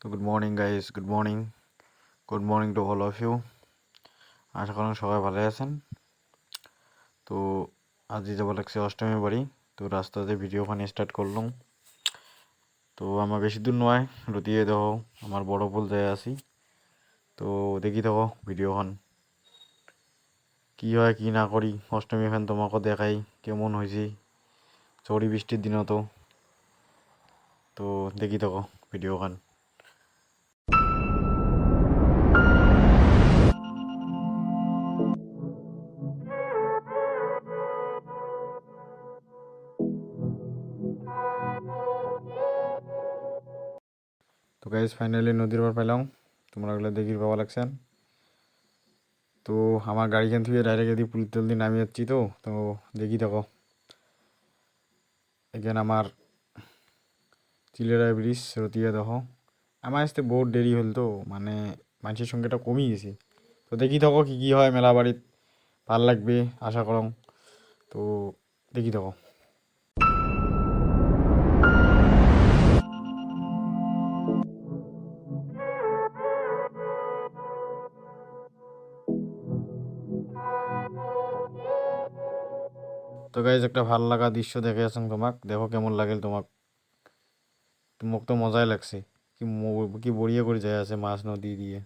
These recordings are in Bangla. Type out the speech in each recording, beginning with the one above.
তো good morning guys, good morning to all of you. আশা করেন সবাই ভালো আছেন। তো আজ যাব লাগছে অষ্টমী বাড়ি। তো রাস্তাতে ভিডিও খান স্টার্ট করলাম। তো আমার বেশি দূর নয়, রতিয়ে দেখো আমার বড় পুল যায় আসি। তো দেখি দেখো ভিডিও খান কি হয় কি না করি। অষ্টমী খান তোমাকে দেখাই কেমন হয়েছে চড়ি বৃষ্টির দিনও। তো দেখি দেখো ভিডিও খান। তো গাইজ ফাইনালি নদীর পার পাইলাম, তোমরা ওগুলো দেখি পাওয়া লাগছেন। তো আমার গাড়িখান থেকে ডাইরেক্ট এদিকে পুলিশ তেল দিয়ে নামিয়ে যাচ্ছি। তো দেখি দেখো এখানে আমার চিলেরা ব্রিজ রতিয়া দেখো। আমার আসতে বহুত দেরি হল, তো মানে মানুষের সংখ্যাটা কমই গেছে। তো দেখি দেখো কী কী হয় মেলা বাড়িত, ভাল লাগবে আশা করং। তো দেখি দেখো। তো গাইজ একটা ভাল লাগা দৃশ্য দেখে আসুন তোমাক, দেখো কেমন লাগে তোমাক। তোমাক তো মজাই লাগছে, কি বড়িয়ে করে যায় আছে মাছ নদী দিয়ে।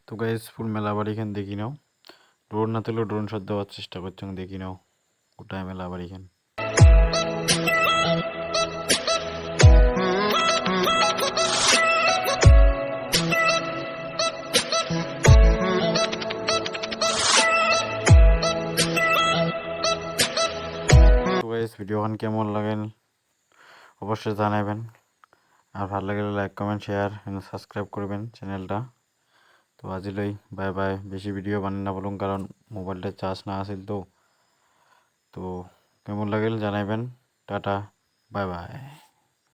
তো গাইজ ফুল মেলা বাড়িখান দেখি নাও। ড্রোন না তুলেও ড্রোন শট দেওয়ার চেষ্টা করছো, দেখি নাও গোটায় মেলা বাড়িখান। তো গাইজ ভিডিওখান কেমন লাগেন অবশ্যই জানাবেন। আর ভালো লাগলে like comment share and subscribe করবেন চ্যানেলটা। তো আজিলৈ বাই বাই। বেশি ভিডিও বানাই না বলুন কারণ মোবাইলটা চার্জ না আছিল। তো কেমন লাগিল জানাবেন। Tata, bye bye.